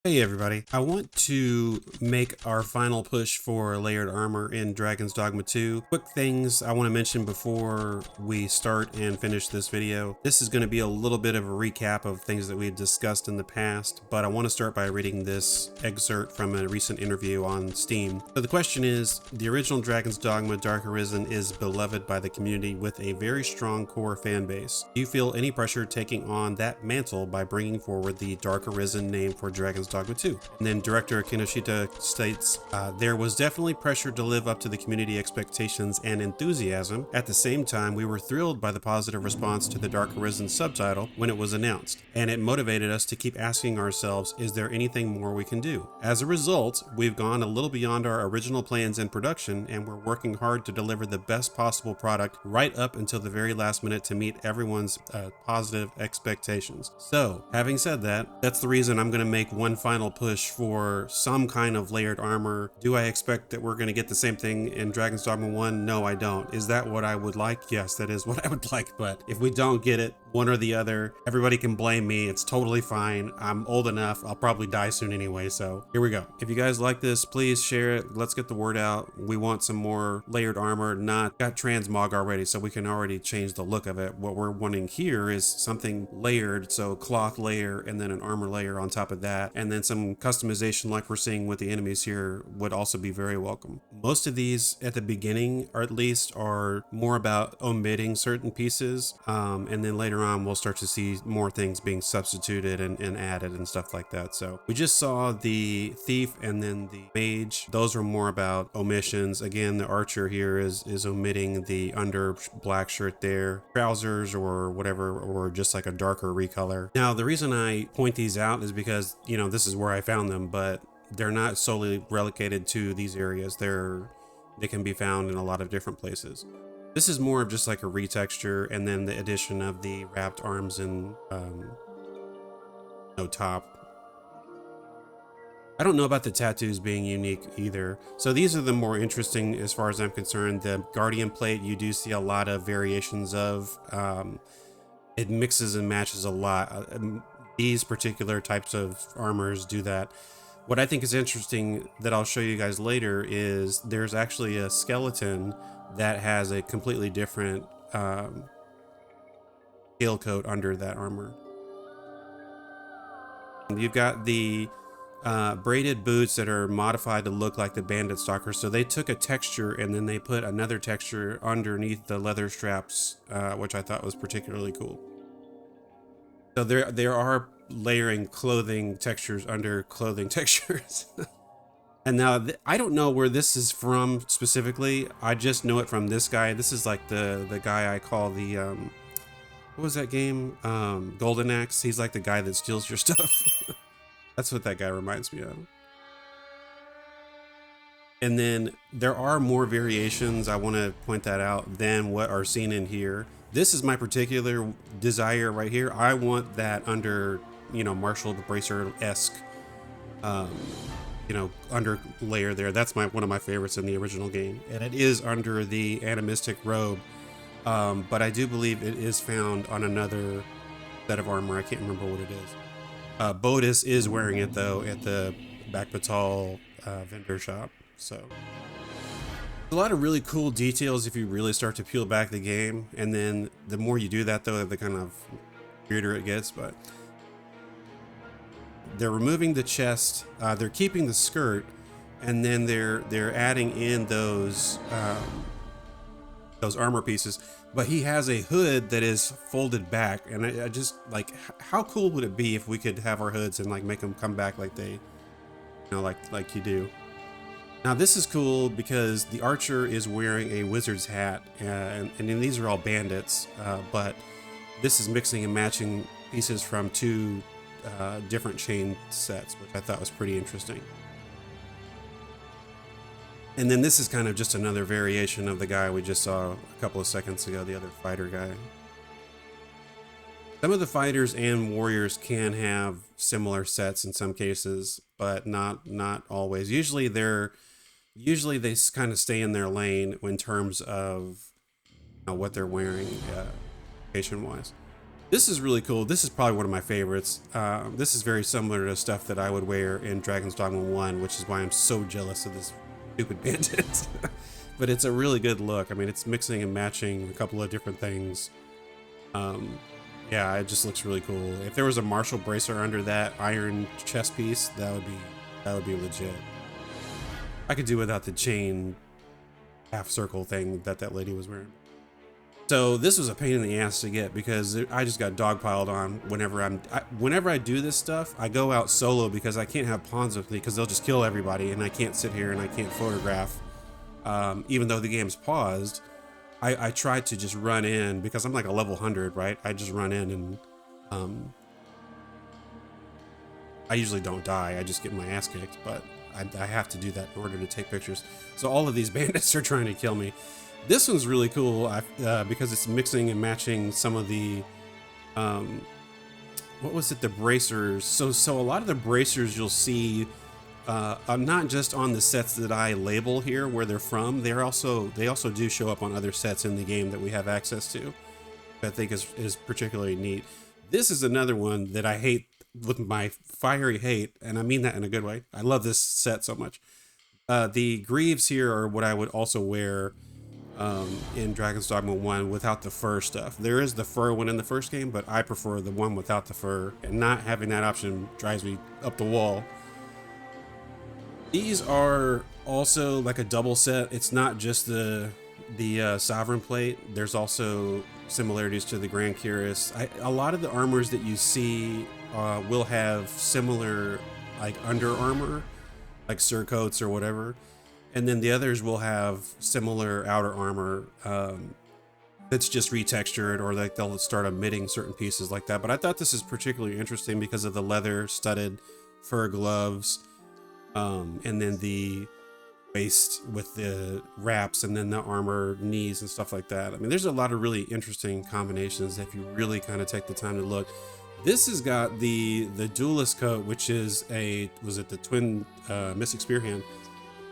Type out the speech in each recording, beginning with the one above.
Hey everybody, I want to make our final push for layered armor in Dragon's Dogma 2. Quick things I want to mention before we start and finish this video. This is going to be a little bit of a recap of things that we've discussed in the past, but I want to start by reading this excerpt from a recent interview on Steam. So the question is, the original Dragon's Dogma Dark Arisen is beloved by the community with a very strong core fan base. Do you feel any pressure taking on that mantle by bringing forward the Dark Arisen name for Dragon's Dogma 2. And then director Kinoshita states, there was definitely pressure to live up to the community expectations and enthusiasm. At the same time, we were thrilled by the positive response to the Dark Arisen subtitle when it was announced, and it motivated us to keep asking ourselves, is there anything more we can do? As a result, we've gone a little beyond our original plans in production, and we're working hard to deliver the best possible product right up until the very last minute to meet everyone's positive expectations. So, having said that, that's the reason I'm going to make one final push for some kind of layered armor. Do I expect that we're going to get the same thing in Dragon's Dogma 1? No, I don't. Is that what I would like? Yes, that is what I would like. But if we don't get it, one or the other, everybody can blame me. It's totally fine. I'm old enough. I'll probably die soon anyway. So here we go. If you guys like this, please share it. Let's get the word out. We want some more layered armor. Not got Transmog already, so we can already change the look of it. What we're wanting here is something layered. So cloth layer and then an armor layer on top of that. And then some customization like we're seeing with the enemies here would also be very welcome. Most of these at the beginning, or at least, are more about omitting certain pieces. And then later on we'll start to see more things being substituted and added and stuff like that. So we just saw the thief and then the mage. Those are more about omissions. Again, the archer here is omitting the under black shirt there, trousers or whatever, or just like a darker recolor. Now the reason I point these out is because, you know, this is where I found them, but they're not solely relegated to these areas. They can be found in a lot of different places. This is more of just like a retexture, and then the addition of the wrapped arms and no top. I don't know about the tattoos being unique either. So these are the more interesting as far as I'm concerned. The Guardian plate, you do see a lot of variations of. It mixes and matches a lot. These particular types of armors do that. What I think is interesting that I'll show you guys later is there's actually a skeleton that has a completely different scale coat under that armor. You've got the braided boots that are modified to look like the Bandit stalker. So they took a texture and then they put another texture underneath the leather straps, which I thought was particularly cool. So there are layering clothing textures under clothing textures. And now I don't know where this is from specifically. I just know it from this guy. This is like the guy I call the what was that game? Golden Axe. He's like the guy that steals your stuff. That's what that guy reminds me of. And then there are more variations, I want to point that out, than what are seen in here. This is my particular desire right here. I want that under, you know, Marshall the Bracer-esque you know, under layer there. That's one of my favorites in the original game, and it is under the animistic robe, but I do believe it is found on another set of armor. I can't remember what it is. Bodis is wearing it though at the Back Batal vendor shop. So a lot of really cool details if you really start to peel back the game, and then the more you do that though, the kind of weirder it gets. But they're removing the chest, they're keeping the skirt, and then they're adding in those armor pieces. But he has a hood that is folded back, and I just like, how cool would it be if we could have our hoods and like make them come back like they, you know, like you do. Now this is cool because the archer is wearing a wizard's hat, and then these are all bandits, but this is mixing and matching pieces from two different chain sets, which I thought was pretty interesting. And then this is kind of just another variation of the guy we just saw a couple of seconds ago, the other fighter guy. Some of the fighters and warriors can have similar sets in some cases, but not always. Usually they kind of stay in their lane in terms of, you know, what they're wearing, patient wise. This is really cool. This is probably one of my favorites. This is very similar to stuff that I would wear in Dragon's Dogma 1, which is why I'm so jealous of this stupid bandit. But it's a really good look. I mean, it's mixing and matching a couple of different things. Yeah, it just looks really cool. If there was a Marshall bracer under that iron chest piece, that would be legit. I could do without the chain half circle thing that lady was wearing. So this was a pain in the ass to get because I just got dogpiled on whenever I do this stuff. I go out solo because I can't have pawns with me because they'll just kill everybody, and I can't sit here and I can't photograph. Even though the game's paused, I try to just run in because I'm like a level 100, right? I just run in and I usually don't die. I just get my ass kicked, but I have to do that in order to take pictures. So all of these bandits are trying to kill me. This one's really cool because it's mixing and matching some of the, what was it? The bracers. So a lot of the bracers you'll see, not just on the sets that I label here where they're from. They also do show up on other sets in the game that we have access to. I think is particularly neat. This is another one that I hate with my fiery hate, and I mean that in a good way. I love this set so much. The greaves here are what I would also wear in Dragon's Dogma 1 without the fur stuff. There is the fur one in the first game, but I prefer the one without the fur, and not having that option drives me up the wall. These are also like a double set. It's not just the Sovereign plate. There's also similarities to the Grand Cuirass. A lot of the armors that you see will have similar like under armor, like surcoats or whatever. And then the others will have similar outer armor that's just retextured, or like they'll start omitting certain pieces like that. But I thought this is particularly interesting because of the leather studded fur gloves, and then the waist with the wraps, and then the armor knees and stuff like that. I mean, there's a lot of really interesting combinations if you really kind of take the time to look. This has got the duelist coat, which is was it the twin Mystic Spear hand?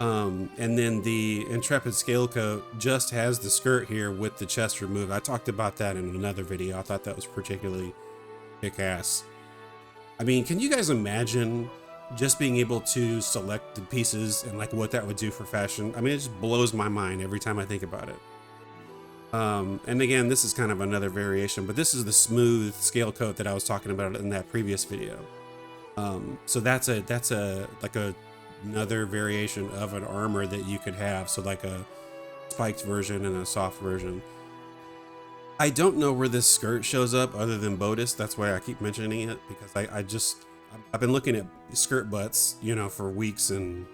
And then the Intrepid Scale Coat just has the skirt here with the chest removed. I talked about that in another video. I thought that was particularly kick-ass. I mean, can you guys imagine just being able to select the pieces and like what that would do for fashion? I mean, it just blows my mind every time I think about it. And again, this is kind of another variation, but this is the smooth scale coat that I was talking about in that previous video. So that's another variation of an armor that you could have. So like a spiked version and a soft version. I don't know where this skirt shows up other than Bodis. That's why I keep mentioning it, because I've been looking at skirt butts, you know, for weeks, and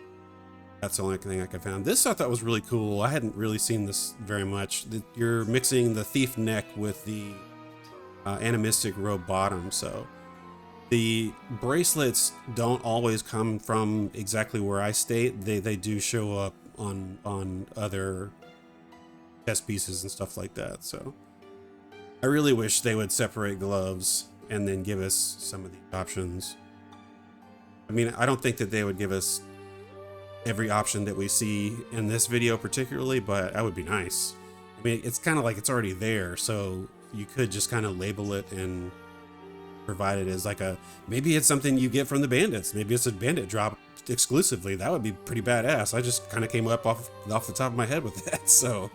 that's the only thing I could find. This I thought was really cool. I hadn't really seen this very much. You're mixing the thief neck with the animistic robe bottom. So the bracelets don't always come from exactly where I state. They do show up on other chest pieces and stuff like that. So I really wish they would separate gloves and then give us some of the options. I mean, I don't think that they would give us every option that we see in this video particularly, but that would be nice. I mean, it's kind of like it's already there, so you could just kind of label it and provide it as like maybe it's something you get from the bandits. Maybe it's a bandit drop exclusively. That would be pretty badass. I just kind of came up off the top of my head with that. So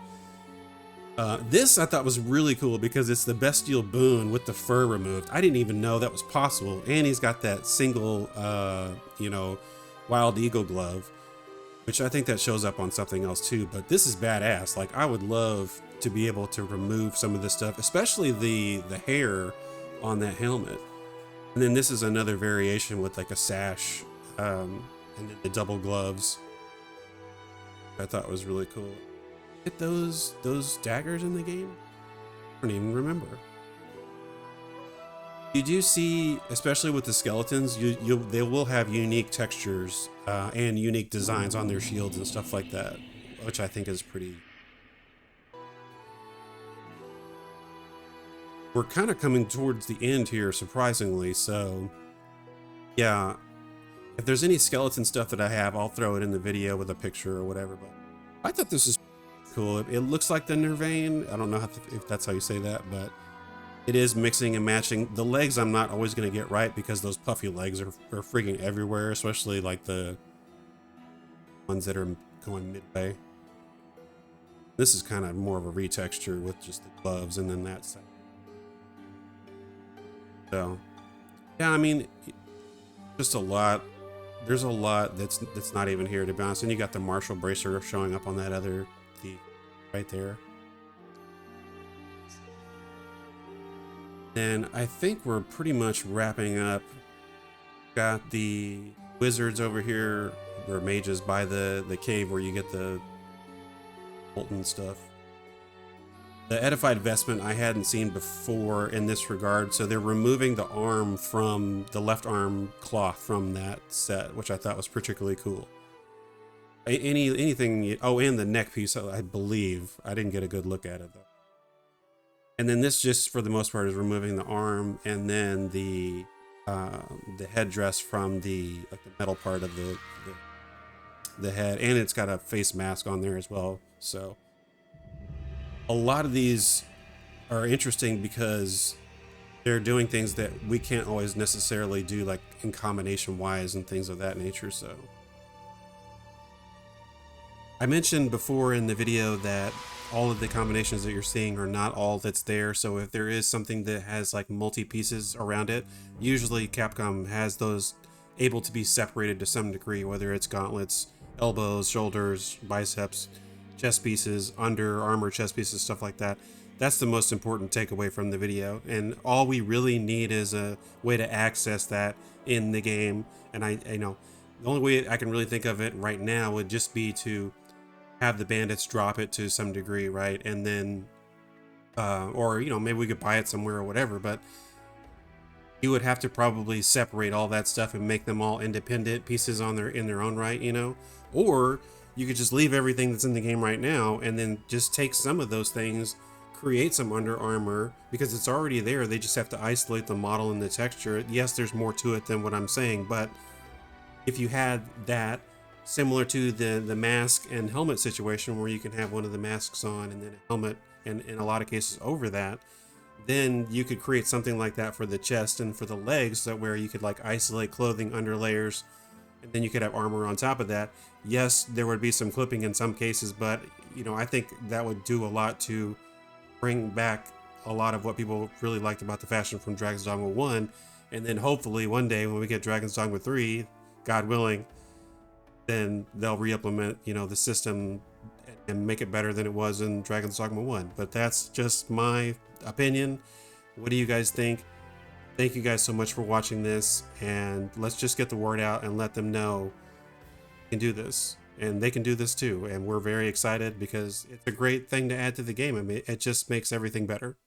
this I thought was really cool because it's the bestial boon with the fur removed. I didn't even know that was possible. And he's got that single, you know, wild eagle glove, which I think that shows up on something else too. But this is badass. Like, I would love to be able to remove some of this stuff, especially the hair on that helmet. And then this is another variation with like a sash, and then the double gloves. I thought was really cool. Get those daggers in the game? I don't even remember. You do see, especially with the skeletons, they will have unique textures and unique designs on their shields and stuff like that, which I think is pretty. We're kind of coming towards the end here, surprisingly. So yeah, if there's any skeleton stuff that I have, I'll throw it in the video with a picture or whatever. But I thought this is cool. It looks like the Nervain. I don't know if that's how you say that, but It is mixing and matching. The legs I'm not always going to get right because those puffy legs are freaking everywhere, especially like the ones that are going midway. This is kind of more of a retexture with just the gloves and then that side. So, yeah, I mean, just a lot. There's a lot that's not even here, to be honest. And you got the Marshall bracer showing up on that other thief right there. And I think we're pretty much wrapping up. Got the wizards over here, or mages by the cave where you get the molten stuff. The edified vestment I hadn't seen before in this regard, so they're removing the arm from the left arm cloth from that set, which I thought was particularly cool. Anything, oh, and the neck piece, I believe. I didn't get a good look at it though. And then this just for the most part is removing the arm and then the headdress from the metal part of the head, and it's got a face mask on there as well. So a lot of these are interesting because they're doing things that we can't always necessarily do, like in combination wise and things of that nature. So I mentioned before in the video that all of the combinations that you're seeing are not all that's there. So if there is something that has like multi pieces around it, usually Capcom has those able to be separated to some degree, whether it's gauntlets, elbows, shoulders, biceps, chest pieces, under armor chest pieces, stuff like that. That's the most important takeaway from the video, and all we really need is a way to access that in the game. And I know the only way I can really think of it right now would just be to have the bandits drop it to some degree, right? And then or you know, maybe we could buy it somewhere or whatever, but you would have to probably separate all that stuff and make them all independent pieces in their own right, you know. Or you could just leave everything that's in the game right now and then just take some of those things, create some under armor, because it's already there. They just have to isolate the model and the texture. Yes, there's more to it than what I'm saying, but if you had that similar to the mask and helmet situation where you can have one of the masks on and then a helmet, and in a lot of cases over that, then you could create something like that for the chest and for the legs, that where you could like isolate clothing under layers, and then you could have armor on top of that. Yes, there would be some clipping in some cases, but you know, I think that would do a lot to bring back a lot of what people really liked about the fashion from Dragon's Dogma 1. And then hopefully one day when we get Dragon's Dogma 3, God willing, then they'll re-implement, you know, the system and make it better than it was in Dragon's Dogma 1. But that's just my opinion. What do you guys think? Thank you guys so much for watching this, and let's just get the word out and let them know you can do this, and they can do this too. And we're very excited because it's a great thing to add to the game. I mean, it just makes everything better.